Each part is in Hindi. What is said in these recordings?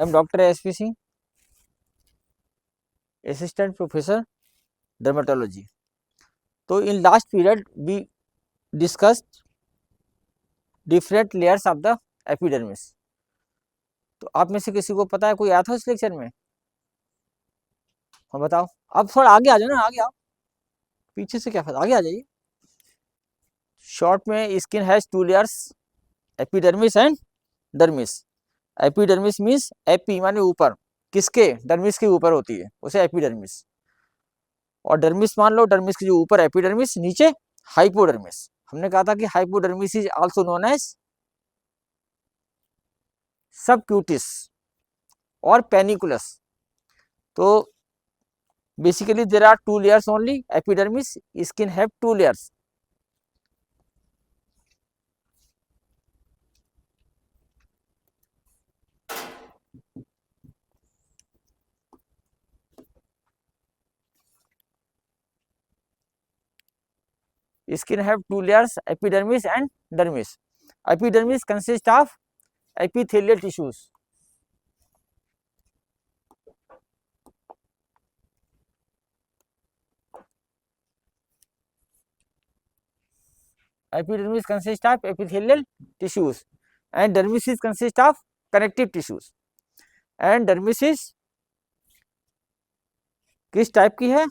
I am doctor SP Singh, assistant professor dermatology. तो in last period we discussed different layers of the epidermis. तो आप में से किसी को पता है, कोई आया था उस लेक्चर में? हाँ बताओ। अब थोड़ा आगे आ जाओ ना, आगे आओ, पीछे से क्या फायदा, आगे आ जाइए। शॉर्ट में skin has two layers, epidermis and dermis. Epidermis means AP माने ऊपर, किसके? डर्मिस के ऊपर होती है, उसे एपिडर्मिस। और डर्मिस मान लो, डर्मिस के जो ऊपर एपिडर्मिस, नीचे हाइपोडर्मिस। हमने कहा था कि hypodermis is also known as subcutis और पेनिकुलस। तो basically there are two layers only, epidermis, skin have two layers. Skin have two layers, epidermis and dermis. Epidermis consists of epithelial tissues. Epidermis consists of epithelial tissues and dermis is consist of connective tissues. And dermis is किस टाइप की है?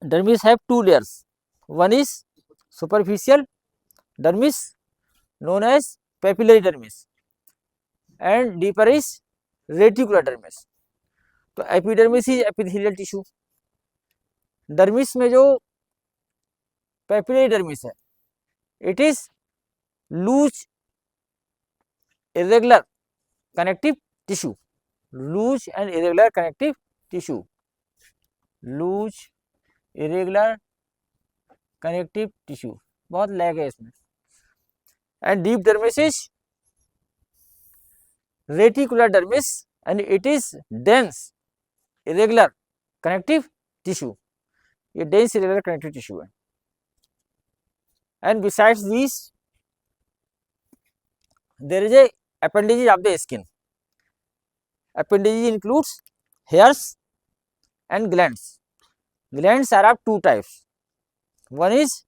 Dermis have two layers. One is superficial dermis known as papillary dermis and deeper is reticular dermis. तो epidermis is epithelial tissue. Dermis में जो पेपिलरी डर्मिस है, it is loose irregular connective tissue, loose and irregular connective tissue, loose irregular connective tissue, बहुत लैग है इसमें। And deep dermis is reticular dermis and it is dense irregular connective tissue, ये डेंस irregular connective tissue है। And besides this there is a appendages of the skin. Appendages includes hairs and glands. Glands are of two types. One is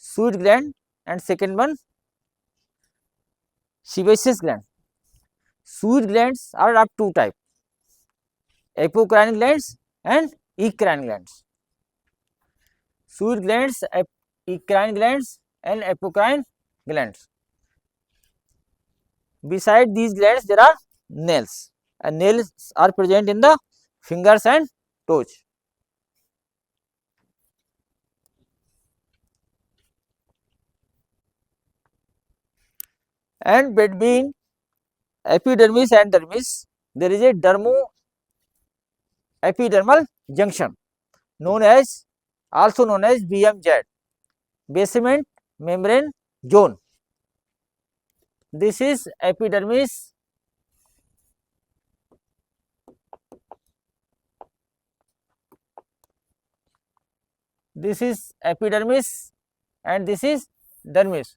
sweat gland and second one sebaceous gland. Sweat glands are of two types, apocrine glands and eccrine glands. Sweat glands, eccrine glands and apocrine glands. Beside these glands there are nails, and nails are present in the fingers and toes. And between epidermis and dermis there is a dermo-epidermal junction also known as BMZ, basement membrane zone. This is epidermis and this is dermis,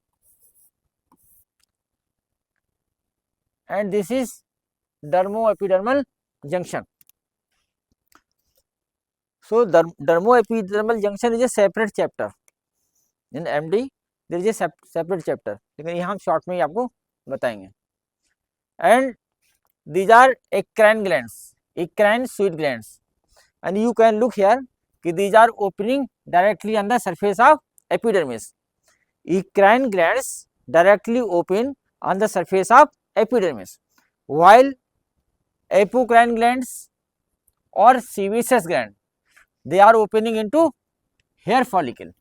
and this is dermo-epidermal junction. So dermo-epidermal junction is a separate chapter in MD. There is a separate chapter, लेकिन यहाँ हम शॉर्ट में ही आपको बताएंगे। And these are eccrine glands, eccrine sweat glands, and you can look here कि these are opening directly on the surface of epidermis. Eccrine glands directly open on the surface of epidermis, while apocrine glands or sebaceous gland they are opening into hair follicle.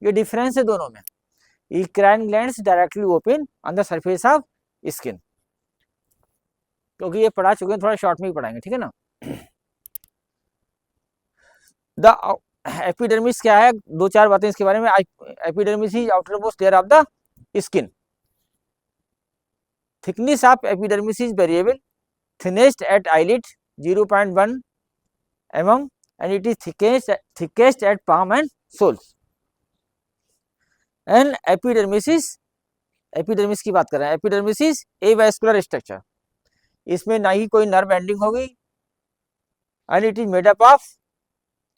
ये डिफरेंस है दोनों में। eccrine glands directly open on the surface of skin, क्योंकि ये पढ़ा चुके हैं, थोड़ा शॉर्ट में ही पढ़ाएंगे, ठीक है ना। द एपिडर्मिस क्या है, दो चार बातें इसके बारे में। Epidermis is outermost layer of the skin. Thickness of epidermis is variable, thinnest at eyelid 0.1 mm and it is thickest at palm and soles. And epidermis की बात कर रहे हैं, epidermis is avascular structure. इसमें ना ही कोई नर्व एंडिंग होगी, and it is made up of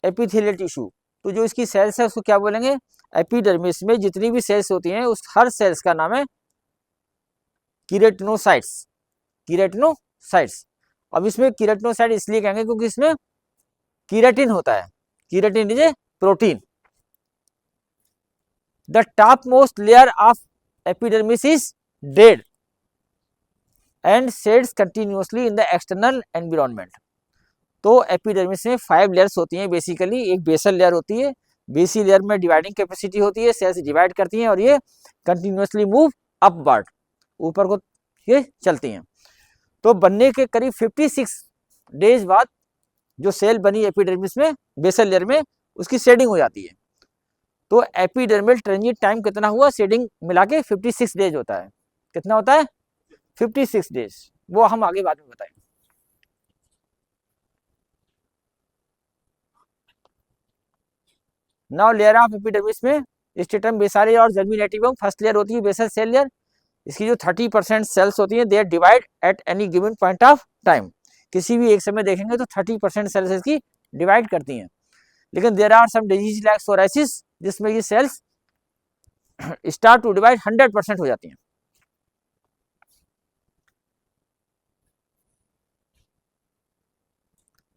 epithelial tissue. तो जो इसकी सेल्स है उसको क्या बोलेंगे, एपिडर्मिस में जितनी भी सेल्स होती हैं उस हर सेल्स का नाम है कीरेटिनोसाइट्स, कीरेटिनोसाइट्स। अब इसमें कीरेटिनोसाइट इसलिए कहेंगे क्योंकि इसमें कीरेटिन होता है, keratin is a protein. The topmost layer of epidermis is dead and sheds continuously in the external environment. तो एपिडर्मिस में 5 लेयर्स होती हैं बेसिकली। एक बेसल लेयर होती है, बेसी लेयर में डिवाइडिंग कैपेसिटी होती है, सेल्स डिवाइड करती हैं और ये कंटिन्यूअसली मूव अपवर्ड, ऊपर को ये चलती हैं। तो बनने के करीब 56 डेज बाद जो सेल बनी एपिडर्मिस में बेसल लेयर में, उसकी शेडिंग हो जाती है। तो एपिडर्मल ट्रांजिट टाइम कितना हुआ, शेडिंग मिला के 56 डेज होता है। कितना होता है, 56 डेज। वो हम आगे बाद में बताएंगे। नाउ लेयर ऑफ एपिडर्मिस में स्टेटम बेसाले और जर्मिनेटिवम फर्स्ट लेयर होती है बेसल सेल लेयर। इसकी जो 30% सेल्स होती हैं they are divide at any given point of time. किसी भी एक समय देखेंगे तो 30% सेल्स इसकी डिवाइड करती हैं। लेकिन there are some disease like psoriasis जिसमें ये सेल्स स्टार्ट टू डिवाइड 100% हो जाती हैं।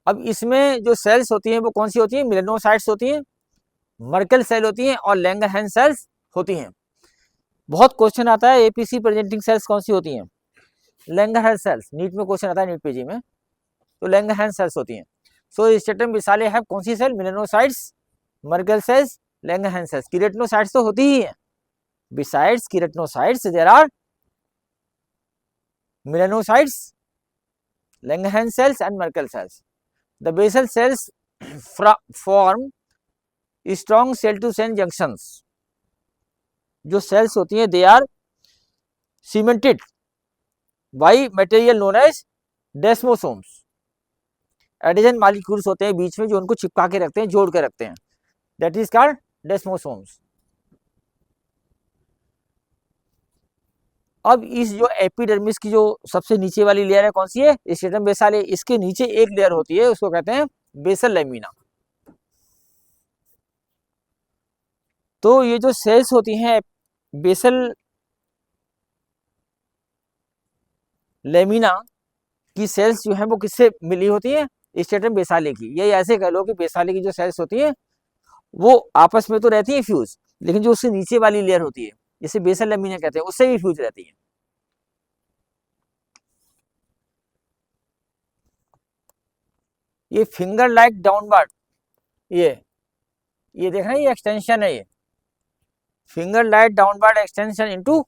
अब इसमें जो सेल्स होती हैं वो कौन सी होती हैं, मेलानोसाइट्स होती हैं, मर्कल सेल होती हैं और लैंगरहैंस सेल्स होती हैं। बहुत क्वेश्चन आता है एपीसी प्रेजेंटिंग सेल्स कौन सी होती हैं, लैंगरहैंस सेल्स। नीट में क्वेश्चन आता है, नीट पेजी में, तो लैंगरहैंस सेल्स होती हैं। सो स्टेटम बेसाले है कौन सी cell, melanocytes, Merkel cells, Langerhans cells. Keratinocytes तो होती ही है। Besides keratinocytes there are melanocytes, Langerhans cells and Merkel cells. The basal cells form strong cell to cell junctions. जो सेल्स होती हैं they are cemented by material known as desmosomes. Adhesion molecules होते हैं बीच में जो उनको चिपका के रखते हैं, जोड़ के रखते हैं, दैट इज कॉल्ड डेस्मोसोम्स। अब इस जो एपिडर्मिस की जो सबसे नीचे वाली लेयर है कौन सी है, स्टेटम बेसाले। इसके नीचे एक लेयर होती है उसको कहते हैं बेसल लैमिना। तो ये जो सेल्स होती हैं बेसल लैमिना की सेल्स जो है वो किससे मिली होती है, स्टेटम बेसाले की। ये ऐसे कह लो कि बेसाले की जो सेल्स होती है वो आपस में तो रहती है फ्यूज, लेकिन जो उससे नीचे वाली लेयर होती है जिसे बेसल लैमिना कहते हैं उससे भी फ्यूज रहती है। ये फिंगर लाइक डाउनवर्ड, ये देख रहे हैं, ये एक्सटेंशन है, ये finger like downward extension into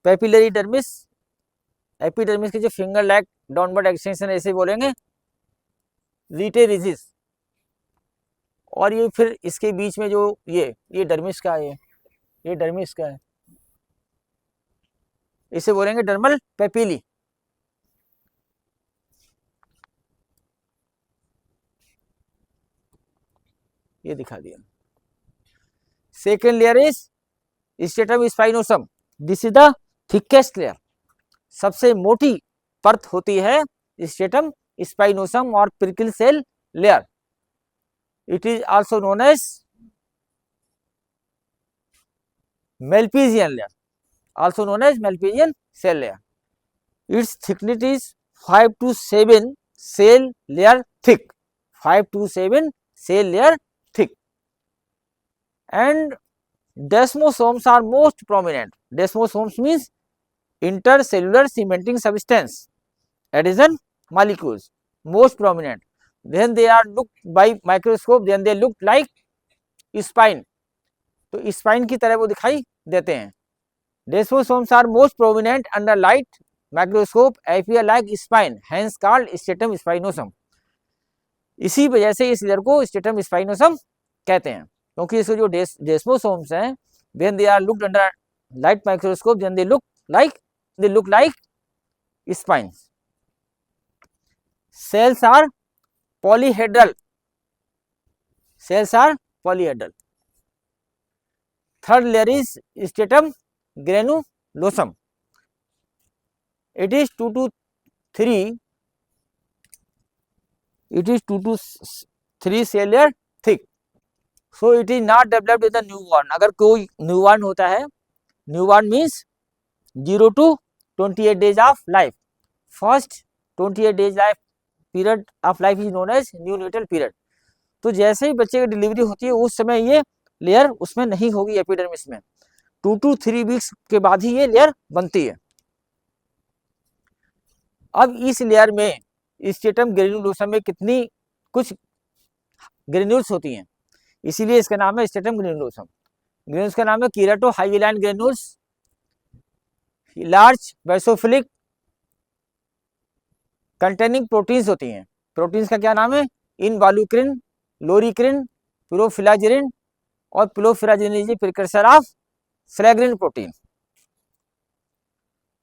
papillary dermis. Epidermis के जो फिंगर लाइक डाउनवर्ड एक्सटेंशन ऐसे बोलेंगे रीटेरिजिस। और ये फिर इसके बीच में जो ये डर्मिस का है, ये डर्मिस का है, इसे बोलेंगे डर्मल पेपिली। ये दिखा दिया। Second layer is stratum spinosum, this is the thickest layer. सबसे मोटी परत होती है स्टेटम स्पाइनोसम और prickle cell layer. It is also known as Malpighian layer, also known as Malpighian cell layer. Its thickness is 5 to 7 cell layer thick, 5 to 7 cell layer thick, and desmosomes are most prominent. Desmosomes means intercellular cementing substance, adhesion molecules, most prominent. Then they are looked by microscope, then they look like spine. तो spine की तरह वो दिखाई देते हैं। Desmosomes are most prominent under light microscope, appear like spine, hence called stratum spinosum. इसी वजह से इस लेयर को स्टेटम स्पाइनोसम कहते हैं, क्योंकि इसके जो डेस्मोसोम्स हैं when they are looked under light microscope then they look like spines. Cells are polyhedral, cells are polyhedral. Third layer is stratum granulosum. It is 2 to 3, it is 2 to 3 cell layer thick. So it is not developed in the newborn. अगर कोई newborn होता है, newborn means 0 to 28 days of life. First 28 days life period of life is known as neonatal period. तो जैसे ही बच्चे की डिलीवरी होती है उस समय ये लेयर उसमें नहीं होगी एपिडर्मिस में, 2 to 3 वीक्स के बाद ही ये लेयर बनती है। अब इस लेयर में स्ट्रेटम ग्रेन्युलोसम में कितनी कुछ ग्रेन्यूल्स होती हैं, इसीलिए इसका नाम है स्ट्रेटम ग्रेन्युलोसम। ग्रेन्यूल्स का नाम है keratohyalin granules, large basophilic containing proteins होती हैं। प्रोटीन्स का क्या नाम है, इनवाल्यूक्रिन, लोरिक्रिन, पिलोफिलाजिरिन और profilaggrin precursor of filaggrin protein.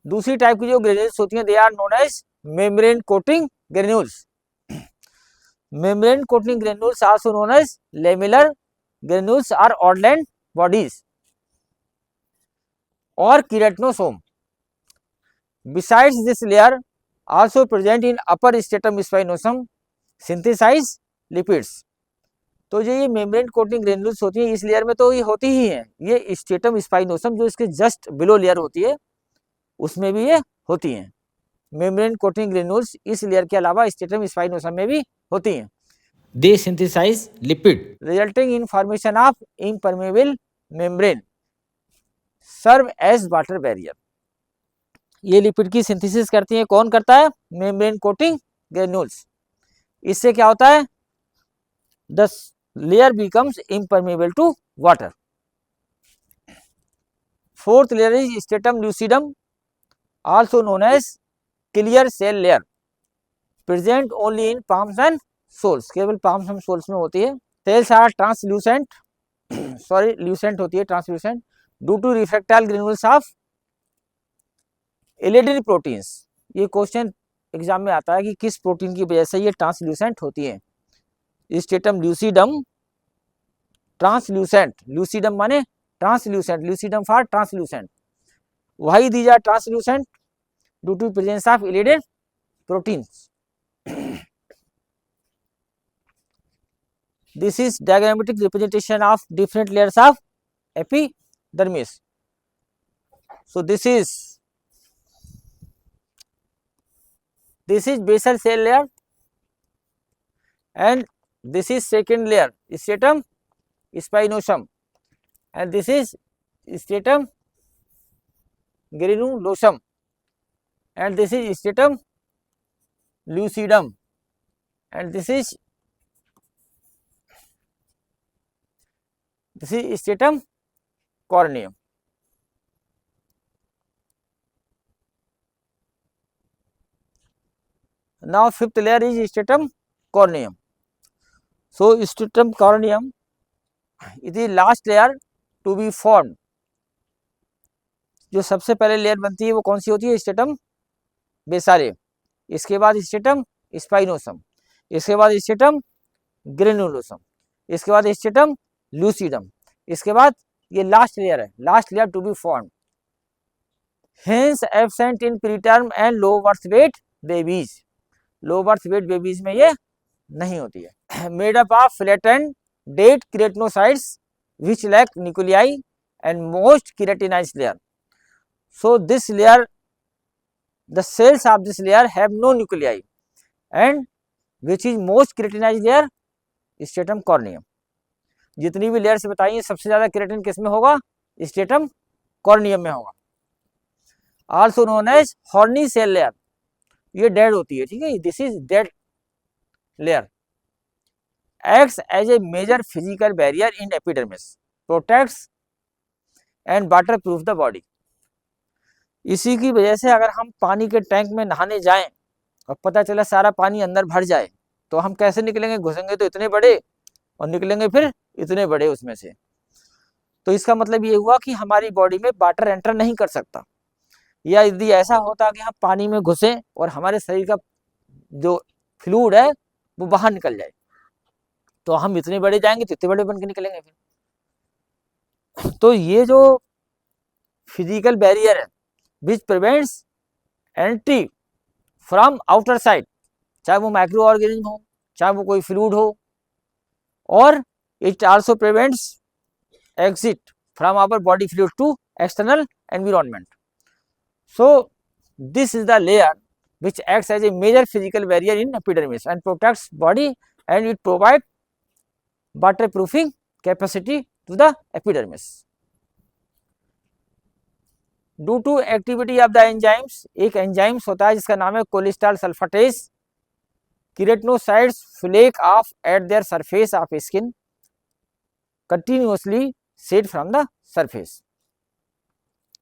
दूसरी टाइप की जो ग्रेन्यूल्स होती हैं they are known as membrane coating granules. Membrane coating granules also known as lamellar granules or Odland bodies और keratinosome. Besides this layer also present in upper stratum spinosum synthesize lipids। तो जो ये मेम्ब्रेन कोटिंग ग्रेन्यूल्स होती हैं इस लेयर में तो ये होती ही हैं, ये स्ट्रेटम स्पाइनोसम जो इसके जस्ट बिलो लेयर होती है उसमें भी ये होती हैं। मेम्ब्रेन कोटिंग ग्रेन्यूल्स इस लेयर के अलावा स्ट्रेटम स्पाइनोसम में भी होती हैं। They synthesize lipid resulting in formation of impermeable membrane serve as water barrier. ये लिपिड की सिंथेसिस करती है, कौन करता है, मेम्ब्रेन कोटिंग ग्रेन्यूल्स। इससे क्या होता है, the layer becomes impermeable to water. Fourth layer is stratum lucidum also known as clear cell layer, present only in palms and soles. केवल पाम्स एंड सोल्स में होती है। Cells are translucent, sorry lucent होती है, translucent due to refractile granules of eleidin proteins. ये क्वेश्चन एग्जाम में आता है कि किस प्रोटीन की वजह से ये ट्रांसल्यूसेंट होती है। स्ट्रेटम ल्यूसिडम ट्रांसल्यूसेंट, ल्यूसिडम माने translucent, lucidum for translucent. Why these are translucent, due to presence of eleidin proteins. This is diagrammatic representation of different layers of epidermis. So this is basal cell layer and this is second layer stratum spinosum and this is stratum granulosum and this is stratum lucidum and this is stratum corneum. Now fifth layer is stratum corneum. So stratum corneum is the last layer to be formed. जो सबसे पहले लेयर बनती है वो कौन सी होती है, स्ट्रेटम बेसारे, इसके बाद स्ट्रेटम स्पाइनोसम, इसके बाद स्ट्रेटम ग्रेनुलोसम, इसके बाद स्ट्रेटम ल्यूसिडम, इसके बाद ये लास्ट लेयर है, last layer to be formed. Hence absent in preterm and low birth weight babies. Low birth weight babies में ये नहीं होती है। Made up of flattened dead keratinocytes which lack nuclei and most keratinised layer. So this layer, the cells of this layer have no nuclei and which is most keratinized layer, stratum corneum। जितनी भी लेयर से बताइए सबसे ज्यादा केराटिन किस में होगा, स्ट्रेटम कॉर्नियम में होगा। Also known as horny cell layer, ये डेड होती है, ठीक है, this is dead layer. Acts as a major physical barrier in epidermis, protects and water proof the body. इसी की वजह से अगर हम पानी के टैंक में नहाने जाएं और पता चला सारा पानी अंदर भर जाए तो हम कैसे निकलेंगे, घुसेंगे तो इतने बड़े और निकलेंगे फिर इतने बड़े उसमें से। तो इसका मतलब ये हुआ कि हमारी बॉडी में वाटर एंटर नहीं कर सकता, या यदि ऐसा होता कि हम पानी में घुसे और हमारे शरीर का जो फ्लूइड है वो बाहर निकल जाए तो हम इतने बड़े जाएंगे तो इतने बड़े बन के निकलेंगे फिर। तो ये जो फिजिकल बैरियर है which prevents entry from outer side, चाहे वो माइक्रो ऑर्गेनिज्म हो, चाहे वो कोई फ्लूइड हो, और it also prevents exit from our body fluid to external environment. So this is the layer which acts as a major physical barrier in epidermis and protects body, and it provide waterproofing capacity to the epidermis. Due to activity of the enzymes, एक enzymes होता है जिसका नाम है cholesterol sulphatase, keratinocytes flake off at their surface of skin continuously shed from the surface.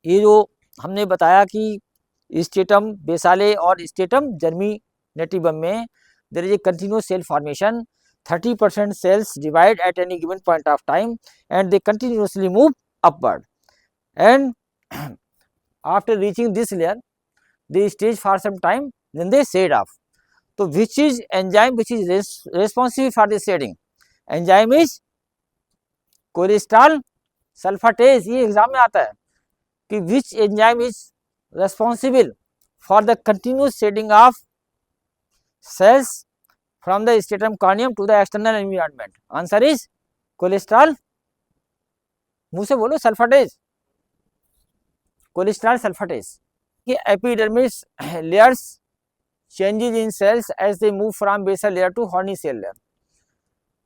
ये जो हमने बताया कि स्टेटम बेसाले और स्टेटम जर्मिनेटिवम में there is a continuous cell formation, 30% cells divide at any given point of time and they continuously move upward, and after reaching this layer they stay for some time, then they shade off. So which is enzyme which is responsible for the shading? Enzyme is cholesterol sulphatase. ये एग्जाम में आता है कि which enzyme is responsible for the continuous shedding of cells from the stratum corneum to the external environment. Answer is cholesterol, मुंह से बोलो, सल्फाटेज, कोलेस्ट्रॉल सल्फाटेज। ये epidermis layers changes in cells as they move from basal layer to horny cell layer.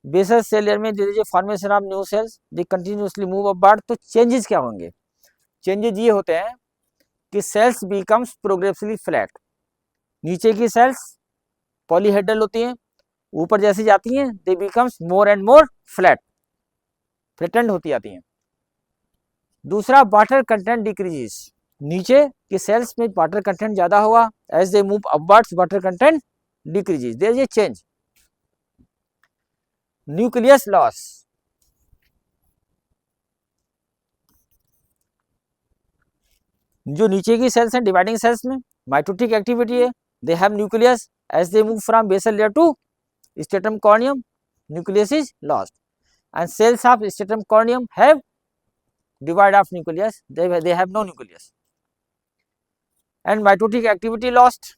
Basal cell layer में धीरे धीरे formation of new cells, they continuously move upward. तो चेंजेस क्या होंगे? चेंजेस ये होते हैं कि सेल्स बिकम्स प्रोग्रेसिवली फ्लैट। नीचे की सेल्स पॉलीहेड्रल होती हैं, ऊपर जैसे जाती हैं दे becomes more and more flat, flattened होती जाती हैं। दूसरा, वाटर कंटेंट डिक्रीजेस। नीचे की सेल्स में वाटर कंटेंट ज्यादा हुआ, as they move upwards water content decreases, there is a change. Nucleus loss, जो नीचे की सेल्स हैं डिवाइडिंग सेल्स में माइटोटिक एक्टिविटी है, they have nucleus, as they move from basal layer to stratum corneum, nucleus is lost, and cells of stratum corneum have devoid of nucleus, they have no nucleus, and mitotic activity lost.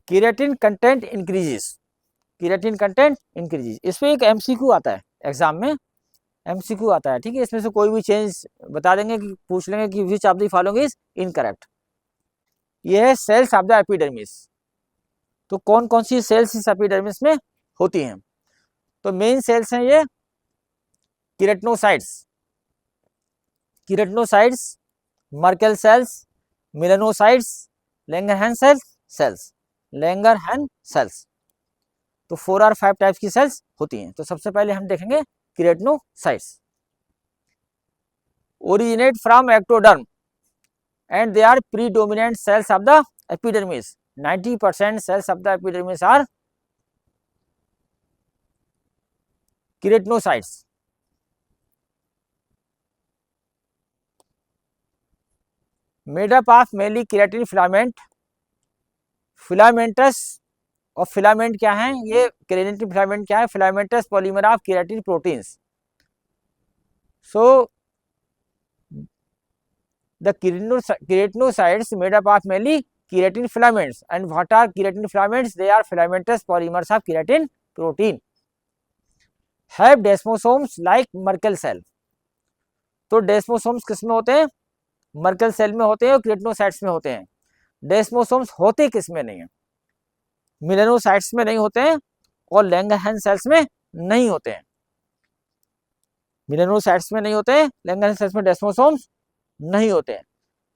Keratin content increases, keratin content increases. इसमें एक एमसीक्यू आता है एग्जाम में, एमसीक्यू आता है, ठीक है। इसमें से कोई भी चेंज बता देंगे कि पूछ लेंगे कि which of the following is incorrect. ये है सेल्स ऑफ द एपिडर्मिस। तो कौन कौन सी सेल्स इस एपिडर्मिस में होती हैं? तो मेन सेल्स हैं ये keratinocytes, keratinocytes, Merkel cells, melanocytes, Langerhans cells, Langerhans cells. तो 4 और 5 टाइप्स की सेल्स होती हैं। तो सबसे पहले हम देखेंगे keratinocytes. Originate from ectoderm and they are predominant cells of the epidermis. 90% cells of the epidermis are keratinocytes. Made up of mainly keratin filament, filamentous और फिलामेंट क्या है? ये केराटिन फिलामेंट क्या है? Filamentous polymer of keratin proteins. So the keratinocytes made up of mainly keratin filaments. And what are keratin filaments? They are filamentous polymers of keratin protein. Have desmosomes like Merkel cell. तो डेस्मोसोम्स किसमें होते हैं? मर्कल सेल में होते हैं और केराटिनोसाइट्स में होते हैं। डेस्मोसोम्स होते किसमें नहीं है? मेलानोसाइट्स में नहीं होते हैं और लैंगरहैंस सेल्स में नहीं होते हैं। मेलानोसाइट्स में नहीं होते हैं, लैंगरहैंस सेल्स में डेस्मोसोम्स नहीं होते हैं।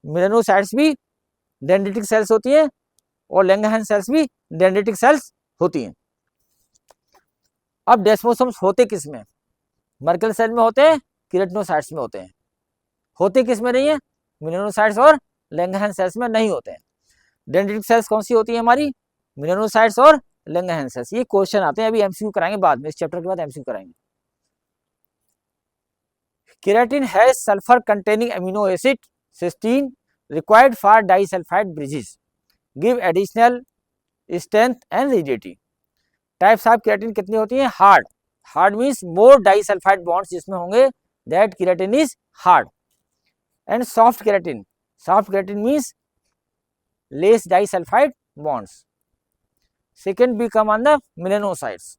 मेलानोसाइट्स भी डेंड्रिटिक सेल्स होती हैं और लैंगरहैंस सेल्स भी डेंड्रिटिक सेल्स होती हैं। अब डेस्मोसोम्स होते किसमें? मर्कल सेल में होते हैं, केराटिनोसाइट्स में होते हैं। होते किसमें नहीं है? मेलानोसाइट्स और लैंगरहैंस सेल्स में नहीं होते हैं। डेंड्रिटिक सेल्स कौन सी होती है हमारी? मेलानोसाइट्स और लैंगरहैंस सेल्स। ये क्वेश्चन आते हैं, अभी एमसीक्यू कराएंगे बाद में, इस चैप्टर के बाद एमसीक्यू कराएंगे। Keratin has sulfur containing amino acid cysteine required for disulfide bridges, give additional strength and rigidity. Types of keratin कितनी होती हैं? Hard. Hard means more disulfide bonds जिसमें होंगे, that keratin is hard. And soft keratin. Soft keratin means less disulfide bonds. Second we come on the melanocytes.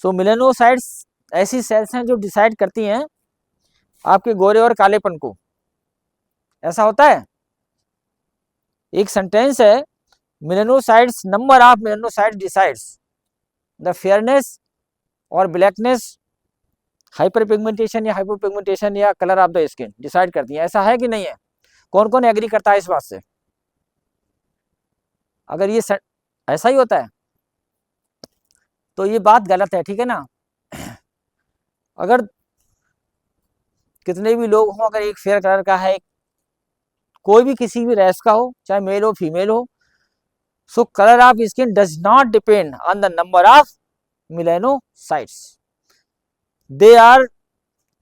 So melanocytes ऐसी सेल्स हैं जो डिसाइड करती हैं आपके गोरे और कालेपन को। ऐसा होता है, एक सेंटेंस है, melanocytes, number of melanocytes decides the fairness और ब्लैकनेस, हाइपरपिगमेंटेशन या हाइपोपिगमेंटेशन या colour of the skin decide करती है। ऐसा है कि नहीं है? कौन कौन एग्री करता है इस बात से? अगर ये ऐसा ही होता है तो ये बात गलत है, ठीक है ना। अगर कितने भी लोग हों, अगर एक फेयर कलर का है, कोई भी किसी भी रेस का हो, चाहे मेल हो फीमेल हो, so colour of skin does not depend on the number of melanocytes. They are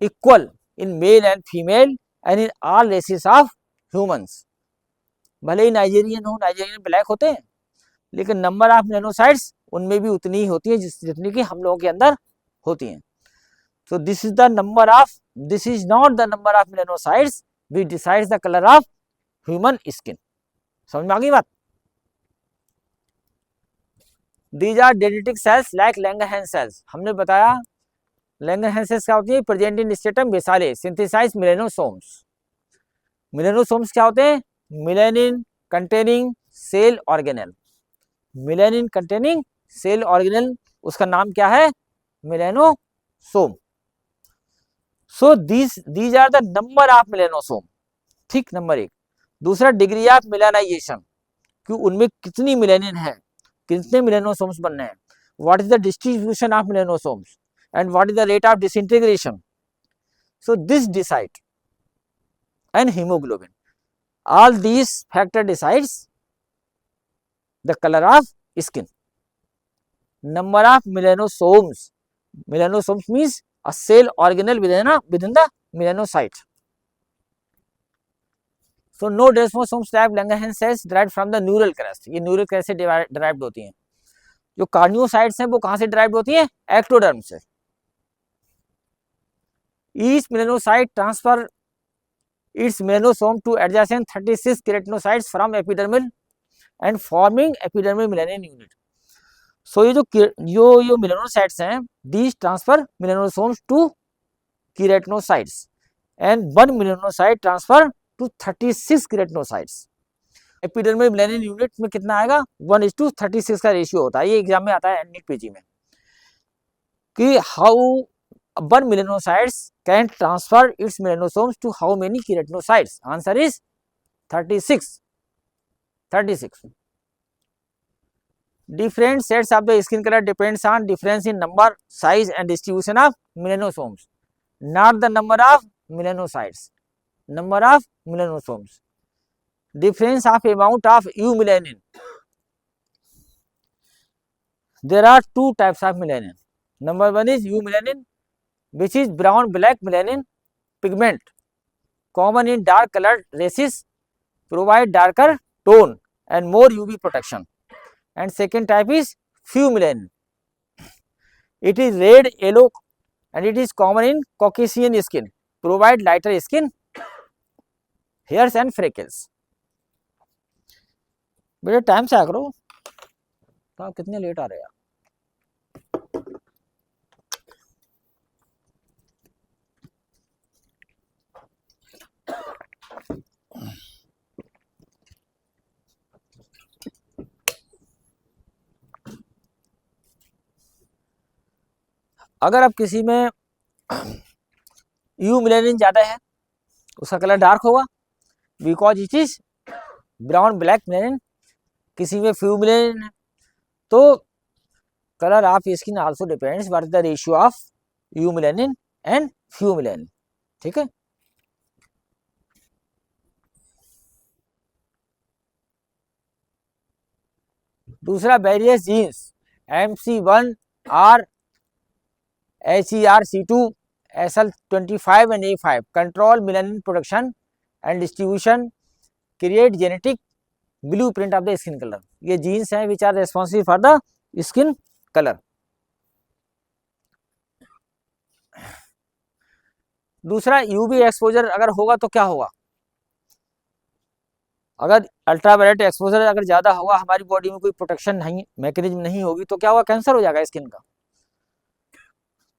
equal in male and female and in all races of humans. भले ही नाइजीरियन हो, नाइजीरियन ब्लैक होते हैं, लेकिन नंबर ऑफ melanocytes उनमें भी उतनी ही होती है जितनी कि हम लोगों के अंदर होती हैं। So this is the number of, this is not the number of melanocytes which decides the color of human skin. समझ में आ गई बात? These are dendritic cells like Langerhans cells. हमने बताया Langerhans cells क्या होती है? Present in stratum basale, synthesize melanosomes. Melanosomes क्या होते हैं? Melanin containing cell organelle. Melanin containing cell organelle, उसका नाम क्या है? Melanosome. So these are the number of melanosome, ठीक, नंबर एक। दूसरा डिग्री ऑफ मेलानाइजेशन, कि उनमें कितनी मेलानिन है, कितने मेलानोसोम्स बनने हैं, what is the distribution of melanosomes and what is the rate of disintegration. So this decide, and hemoglobin, all these factor decides the color of skin. Number of melanosomes, melanosomes means a cell organelle within the melanocyte. So no desmosomes type Langerhans cells derived from the neural crest. ये neural crest से derived होती हैं। जो कार्नियोसाइट्स हैं वो कहाँ से derived होती हैं? एक्टोडर्म से। Each melanocyte transfer its melanosome to adjacent 36 keratinocytes from epidermal and forming epidermal melanin unit. So ये जो melanocytes हैं, these transfer melanosomes to keratinocytes and one melanocyte transfer to 36 keratinocytes. Epidermal melanin unit में कितना आएगा? 1:36 का रेशियो होता है। ये एग्जाम में आता है नीट पीजी में, कि how one melanocytes can transfer its melanosomes to how many keratinocytes? Answer is 36. 36. Different sets of the skin color depends on difference in number, size and distribution of melanosomes, not the number of melanocytes. Number of melanosomes. Difference of amount of eumelanin. There are two types of melanin. Number one is eumelanin, which is brown black melanin pigment, common in dark colored races, provide darker tone and more UV protection. And second type is pheomelanin. It is red yellow and it is common in Caucasian skin, provide lighter skin, hairs and freckles. बेटे टाइम से आ करो, तो आप कितने लेट आ रहे हैं? अगर अब किसी में यूमेलानिन ज्यादा है, उसका कलर डार्क होगा, because it is brown black melanin. किसी में फ्यूमेलानिन है तो colour of skin also depends what is the ratio of eumelanin and pheomelanin, ठीक है। दूसरा various genes MC1R, HERC2, SL25 and A5 control melanin production and distribution, create genetic blueprint of the skin color. ये जीन्स हैं which are responsible for the skin color. दूसरा यूवी एक्सपोजर अगर होगा तो क्या होगा? अगर अल्ट्रावायलेट एक्सपोजर अगर ज़्यादा होगा, हमारी बॉडी में कोई प्रोटेक्शन नहीं, मैकेनिज्म नहीं होगी, तो क्या होगा, कैंसर हो जाएगा स्किन का।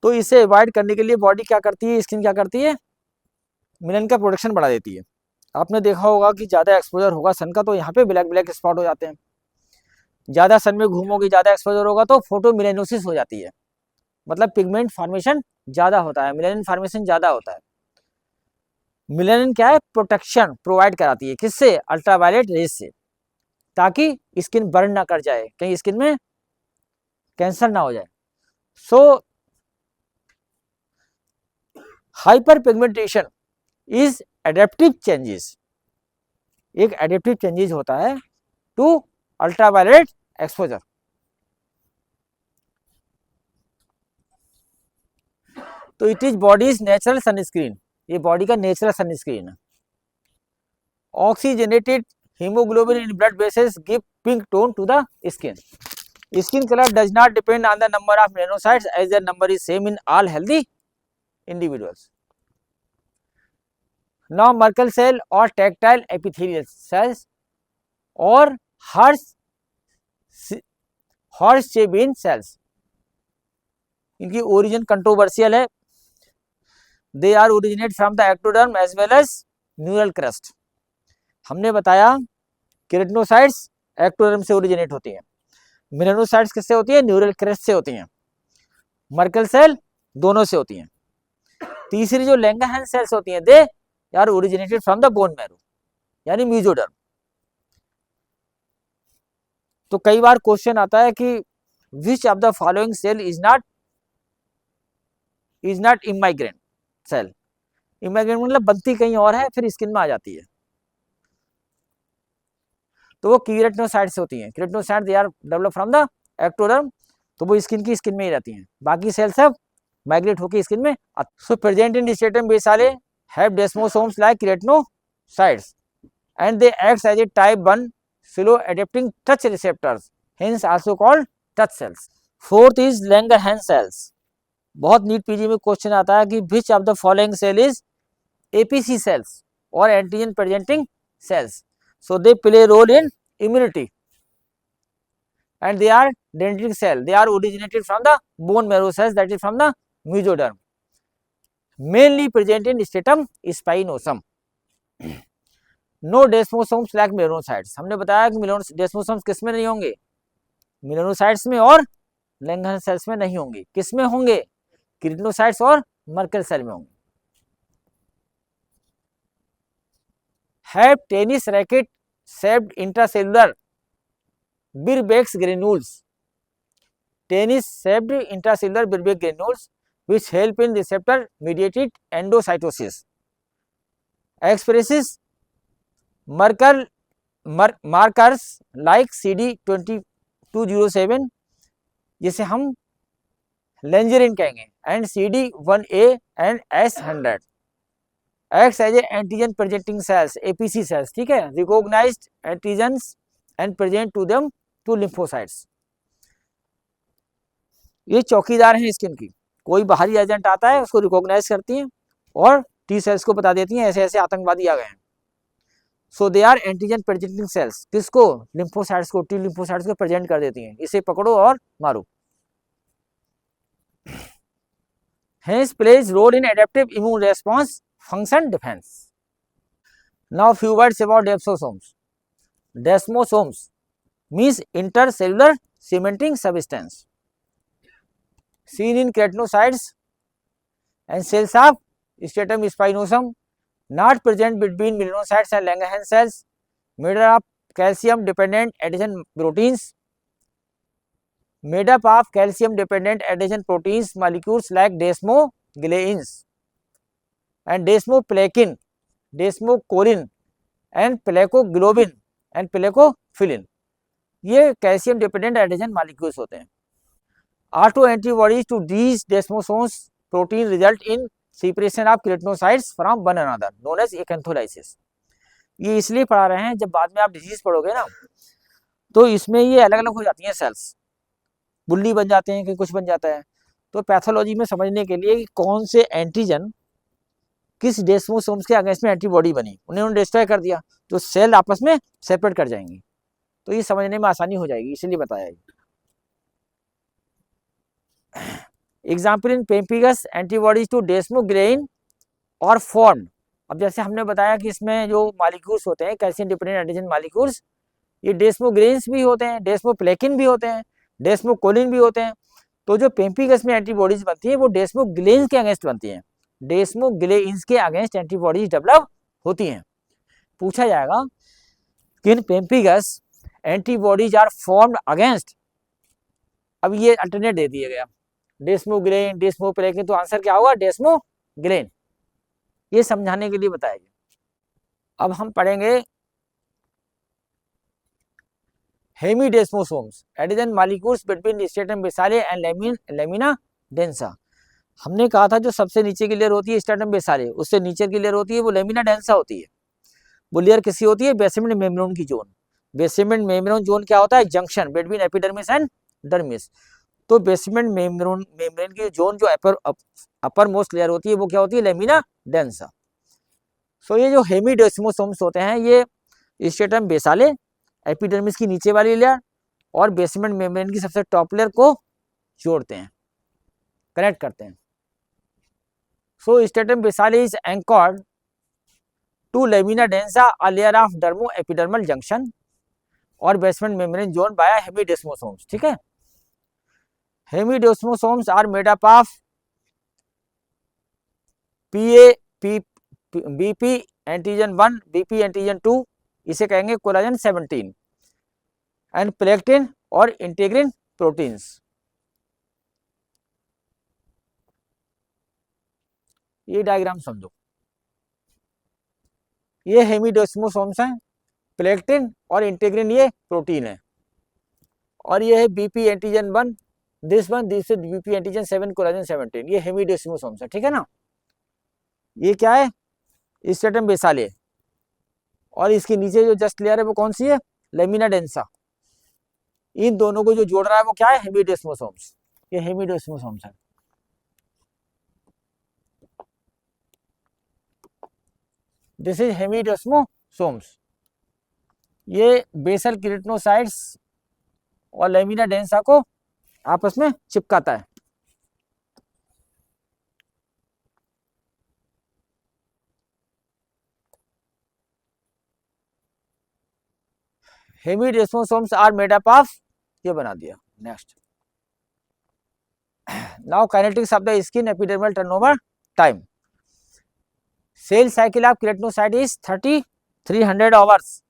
तो इसे अवॉइड करने के लिए बॉडी क्या करती है, स्किन क्या करती है, मेलानिन का प्रोडक्शन बढ़ा देती है। आपने देखा होगा कि ज़्यादा एक्सपोजर होगा सन का तो यहाँ पे ब्लैक ब्लैक स्पॉट हो जाते हैं। ज़्यादा सन में घूमोगे, ज़्यादा एक्सपोजर होगा तो फोटो मिलेनोसिस हो जाती है, मतलब पिगमेंट फॉर्मेशन ज़्यादा होता है, मिलेनिन फॉर्मेशन ज़्यादा होता है। मिलेनिन क्या है, प्रोटेक्शन प्रोवाइड कराती है, किससे, अल्ट्रावायलेट रेज से, ताकि स्किन बर्न ना कर जाए, कहीं स्किन में कैंसर ना हो जाए। So hyper pigmentation is adaptive changes, एक एडेप्टिव चेंजेस होता है टू अल्ट्रावायलेट एक्सपोजर। तो it is body's natural sunscreen, ये बॉडी का नेचुरल सनस्क्रीन है। Oxygenated haemoglobin in blood vessels give pink tone to the skin. Skin colour does not depend on the number of melanocytes as the number is same in all healthy individuals. Now Merkel cell और टैक्टाइल एपिथेलियल सेल्स और हॉर्सचेबिन सेल्स, इनकी ओरिजिन कंट्रोवर्शियल है। They are originate from the ectoderm as well as neural crest. हमने बताया केराटिनोसाइट्स एक्टोडर्म से ओरिजिनेट होती हैं, मेलानोसाइट्स किससे होती है, न्यूरल क्रस्ट से होती हैं, मर्कल सेल दोनों से होती हैं। तीसरी जो लैंगरहैंस सेल्स होती हैं, they are originated from the bone marrow यानी मेसोडर्म। तो कई बार क्वेश्चन आता है कि which of the following cell is not immigrant cell. Immigrant मतलब बनती कहीं और है फिर स्किन में आ जाती है, तो वो कीरेटिनोसाइट्स होती हैं। Keratinocyte they are develop from the ectoderm, तो वो स्किन में ही रहती हैं, बाकी सेल सब माइग्रेट होकर स्किन में। So present in stratum basale have desmosomes like keratinocytes and they act as a type 1 slow adapting touch receptors, hence also called touch cells. Fourth is Langerhans cells. बहुत नीट पीजी में क्वेश्चन आता है कि which of the following cell is APC cells और antigen presenting cells. So they play a role in immunity and they are dendritic cell. They are originated from the bone marrow cells, that is from the mesoderm, mainly present in stratum spinosum. No desmosomes like melanocytes. हमने बताया कि desmosomes किस में नहीं होंगे, melanocytes में और लैंगरहैंस सेल्स में नहीं होंगे, किस में होंगे, कीरेटिनोसाइट्स और मर्कल सेल में होंगे। Have tennis racket shaped intracellular Birbeck's granules. Tennis shaped intracellular Birbeck granules which help in receptor mediated endocytosis. Expresses markers like CD2207 जिसे हम लेंजरिन कहेंगे and CD1A and S100 acts as a antigen presenting cells, APC cells, ठीक है, recognized antigens and present to them to lymphocytes। ये चौकीदार हैं स्किन की, कोई बाहरी एजेंट आता है उसको रिकॉग्नाइज करती हैं और टी सेल्स को बता देती हैं ऐसे ऐसे आतंकवादी आ गए हैं। So they are antigen presenting cells, किसको, लिम्फोसाइट्स को, टी लिम्फोसाइट्स को प्रेजेंट कर देती हैं, इसे पकड़ो और मारो। Hence plays role in adaptive immune response, function, defense. Now few words about desmosomes. Desmosomes means intercellular cementing substance seen in keratinocytes and cells of stratum spinosum, not present between melanocytes and Langerhans cells, made up of calcium dependent adhesion proteins, molecules like desmogleins and desmoplakin, desmocorin and placoglobin and placophilin, ये कैल्शियम डिपेंडेंट एडिशन मॉलिक्यूल्स होते हैं। Auto antibodies to these desmosomes protein result in separation of keratinocytes from one another known as acantholysis. ये इसलिए पढ़ा रहे हैं, जब बाद में आप डिजीज पढ़ोगे ना तो इसमें ये अलग अलग हो जाती हैं सेल्स, बुल्ली बन जाते हैं कि कुछ बन जाता है। तो पैथोलॉजी में समझने के लिए कि कौन से एंटीजन किस डेस्मोसोम्स के अगेंस्ट में एंटीबॉडी बनी, उन्होंने डिस्ट्रॉय कर दिया तो सेल आपस में सेपरेट कर जाएंगी, तो ये समझने में आसानी हो जाएगी, इसलिए बताया। एग्जाम्पल इन पेम्पिगस एंटीबॉडीज टू डेस्मोग्रेइन और फॉर्म। अब जैसे हमने बताया कि इसमें जो मालिक्यूल्स होते हैं कैल्शियम डिपेंडेंट एंटीजन मालिक्यूल्स, ये डेस्मोग्रेन्स भी होते हैं, डेस्मोप्लेकिन भी होते हैं, डेस्मोकोलिन भी होते हैं। तो जो पेम्पिगस में एंटीबॉडीज बनती है वो डेस्मोग्लेन्स के अगेंस्ट बनती हैं, डेस्मोग्लेन्स के अगेंस्ट एंटीबॉडीज डेवलप होती हैं। पूछा जाएगा कि इन पेम्पिगस एंटीबॉडीज आर फॉर्म्ड अगेंस्ट, अब ये अल्टरनेट दे दिया गया, डेस्मोग्लेन डेस्मोप्लेकिन, तो आंसर क्या होगा, डेस्मोग्लेन। ये समझाने के लिए बताया गया। अब हम पढ़ेंगे hemidesmosomes adhesion molecules between stratum basale and lamina densa. हमने कहा था जो सबसे नीचे की लेयर होती है स्ट्रेटम बेसाले, उससे नीचे की लेयर होती है वो लेमिना डेंसा होती है। वो लेयर किसी होती है, बेसमेंट मेम्ब्रेन की जोन। बेसमेंट मेम्ब्रेन जोन क्या होता है, junction between epidermis and dermis. तो बेसमेंट मेम्ब्रेन की जोन जो अपर मोस्ट लेयर होती है वो क्या होती है, लेमिना डेंसा। सो ये जो हेमीडेस्मोसोम्स होते हैं ये स्ट्रेटम बेसाले, एपिडर्मिस की नीचे वाली लेयर और बेसमेंट मेम्ब्रेन की सबसे टॉप लेयर को जोड़ते हैं, कनेक्ट करते हैं। So stratum basale is anchored to lamina densa a layer of dermo epidermal junction और basement membrane zone by hemidesmosomes. ठीक है, hemidesmosomes are made up of BP antigen 1, BP antigen 2, इसे कहेंगे कोलाजन 17 एंड प्लेक्टिन और इंटीग्रिन प्रोटीन्स। ये डायग्राम समझो, ये हेमीडेस्मोसोम्स हैं, प्लेक्टिन और इंटीग्रिन ये प्रोटीन है, और ये है BP antigen 1, this BP antigen 7 collagen 17, ये हेमीडेस्मोसोम्स है। ठीक है ना, ये क्या है, स्ट्रेटम बेसाले, और इसके नीचे जो जस्ट लेयर है वो कौन सी है, लेमिना डेंसा। इन दोनों को जो जोड़ रहा है वो क्या है, हेमीडेस्मोसोम्स। ये हेमीडेस्मोसोम्स है। This is hemidesmosomes. ये बेसल कीरेटिनोसाइट्स और लेमिना डेंसा को आपस में चिपकाता है। Hemidesmosomes are made up of, ये बना दिया। Next, now kinetics of the skin epidermal turnover time. Cell cycle of keratinocyte is 300 hours.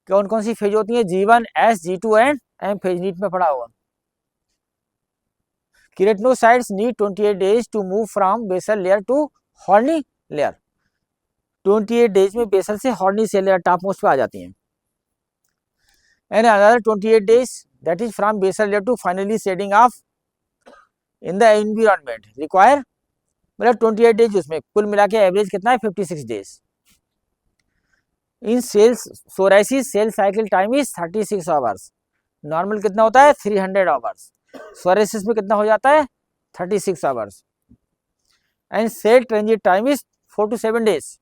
कौन कौन सी फेज होती है, G1, S, G2 and M phase, NEET में पढ़ा होगा। Keratinocytes need 28 days to move from basal layer to horny layer. 28 days में बेसल से horny cell layer topmost पे आ जाती हैं। And another 28 days that is from basal layer to finally shedding off in the environment require, मतलब 28 डेज, उसमें कुल मिला के एवरेज कितना है, 56 days. In cells psoriasis cell cycle time is 36 hours. Normal कितना होता है, 300 आवर्स। सोराइसिस में कितना हो जाता है, 36 hours. And cell transit time is 4 to 7 days,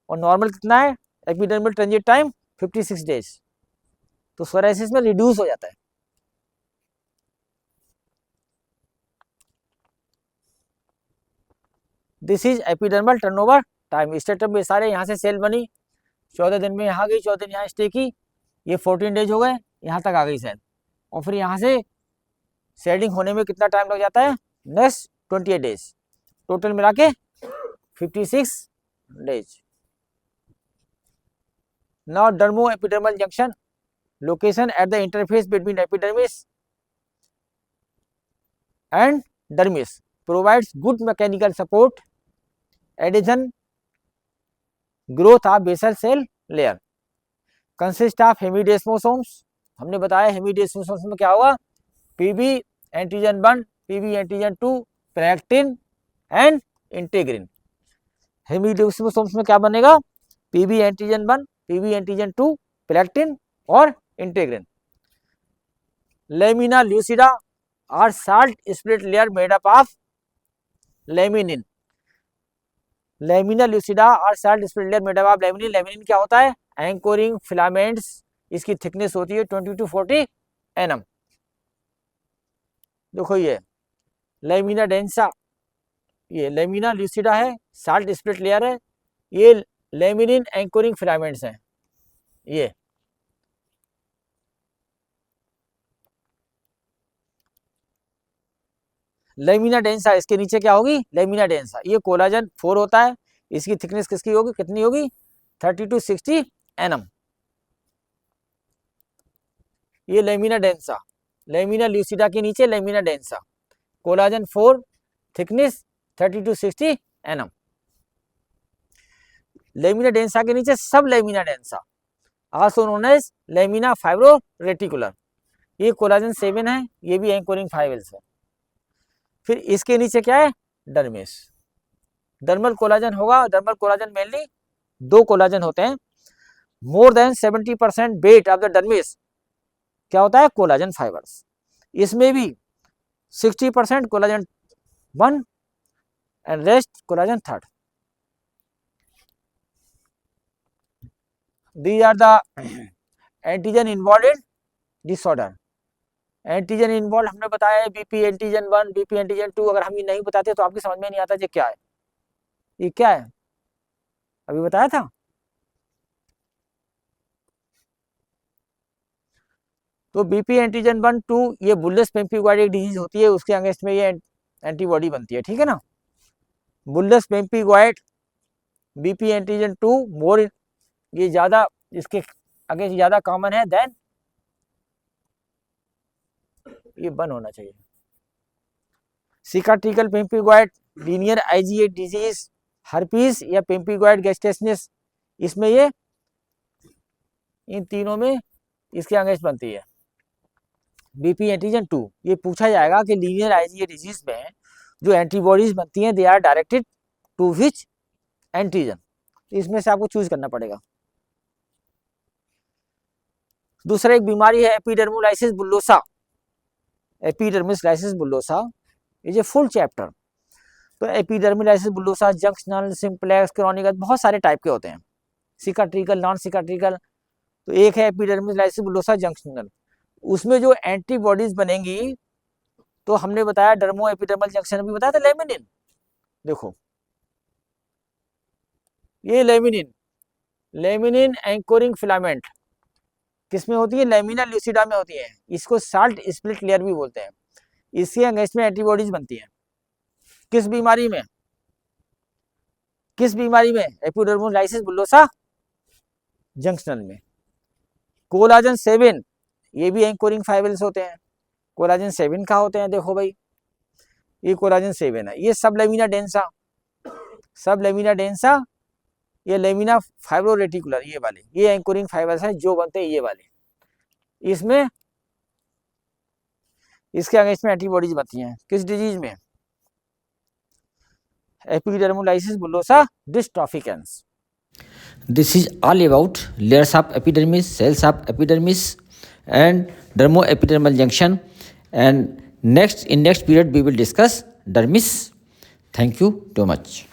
और नॉर्मल कितना है, एपिडर्मल ट्रांजिट टाइम 56 डेज। तो सोराइसिस में रिड्यूस हो जाता है। This is epidermal turnover time. Stratum में सारे यहाँ से सेल बनी, 14 दिन में यहाँ गई, 14 दिन यहाँ स्टे की, ये 14 डेज हो गए, यहाँ तक आ गई सेल, और फिर यहाँ से शेडिंग होने में कितना टाइम लग जाता है, नेक्स्ट 28 डेज, टोटल मिला के 56 days. Now dermo epidermal junction, location at the interface between epidermis and dermis, provides good mechanical support adhesion growth of basal cell layer, consist of hemidesmosomes। हमने बताया हेमीडेस्मोसोम्स में क्या होगा, PB antigen 1, PB antigen 2, plectin and integrin. Hemidesmosomes में क्या बनेगा, PB antigen 1, PB antigen 2, plectin और इंटीग्रिन। लेमिना ल्यूसिडा और salt split layer made up of laminin. Lamina lucida और salt split layer made up of laminin. Laminin क्या होता है? एंकोरिंग फिलामेंट्स। इसकी थिकनेस होती है 20 to 40 nm। देखो ये लेमिना डेंसा, ये लेमिना ल्यूसिडा है, साल्ट स्प्लिट लेयर है, ये लेमिनिन एंकोरिंग फिलामेंट्स हैं। ये लेमिना डेंसा, इसके नीचे क्या होगी? Lamina densa. ये कोलाजन 4 होता है, इसकी थिकनेस किसकी होगी? कितनी होगी? 30 to 60 nm। ये लेमिना डेंसा, लेमिना ल्यूसिडा के नीचे lamina densa, collagen 4, thickness 30 to 60 nm। Lamina densa के नीचे sub lamina densa, also known as lamina fibro reticular. ये कोलाजन 7 है, ये भी एंकोरिंग फाइब्रिल्स है। फिर इसके नीचे क्या है? डर्मिस। डर्मल कोलाजन होगा। डर्मल कोलाजन मेनली 2 कोलाजन होते हैं। More than 70% weight of the dermis क्या होता है? Collagen fibres. इसमें भी 60% collagen 1 and rest collagen 3। These are the antigen involved in disorder। Antigen involve हमने बताया है, बीपी एंटीजन 1, बीपी एंटीजन 2। अगर हम ये नहीं बताते तो आपकी समझ में नहीं आता ये क्या है। ये क्या है? अभी बताया था। तो बीपी एंटीजन 1, 2 ये बुल्लस पेम्पिगॉइड डिजीज होती है, उसके अगेंस्ट में ये एंटीबॉडी बनती है। ठीक है ना? बुल्लस पेम्पिगॉइड, बीपी एंटीजन 2 मोर, ये ज्यादा इसके अगेंस्ट ज्यादा कॉमन है देन, ये बंद होना चाहिए। सिकाट्रिकल पेम्पिगॉइड, लीनियर आईजीए डिजीज, हर्पीस या पेम्पिगॉइड गैस्ट्रेसिस, इसमें ये इन तीनों में इसके अगेंस्ट बनती है। बीपी एंटीजन 2 ये पूछा जाएगा कि लीनियर आईजीए डिजीज में जो एंटीबॉडीज बनती हैं they are directed to which antigen, इसमें से आपको चूज करना पड़ेगा। दूसरा एक बीमारी है epidermolysis bullosa. Epidermis bullosa is a full chapter. तो epidermolysis bullosa junctional, simplex, chronic, बहुत सारे टाइप के होते हैं, सिकाट्रिकल, नॉन सिकाट्रिकल। तो एक है एपिडर्मिलाइसिस बुल्लोसा जंक्शनल, उसमें जो एंटीबॉडीज बनेंगी तो हमने बताया डर्मो एपिडर्मल जंक्शन भी बताया था, लेमिनिन। देखो ये लेमिनिन, लेमिनिन एंकोरिंग फिलामेंट किसमें होती है? लेमिना ल्यूसिडा में होती है। इसको साल्ट स्प्लिट लेयर भी बोलते हैं। इसके अगेंस्ट में एंटीबॉडीज बनती हैं। किस बीमारी में? किस बीमारी में? एपिडर्मोलाइसिस बुल्लोसा जंक्शनल में। कोलाजन 7 ये भी एंकोरिंग फाइब्रिल्स होते हैं। कोलाजन 7 कहाँ होते हैं? देखो भाई ये कोलाजन 7 है, ये सब लेमिना डेंसा, सब लेमिना डेंसा, ये लेमिना फाइब्रो रेटिकुलर, ये वाले ये एंकोरिंग फाइबर्स हैं जो बनते हैं ये वाले। इसमें इसके अगेंस्ट में एंटीबॉडीज बनती हैं। किस डिजीज में? एपिडर्मोलाइसिस बुल्लोसा डिस्ट्रॉफिकेंस। This is all about layers of epidermis, cells of epidermis and dermoepidermal junction, and in next period we will discuss dermis. Thank you too much.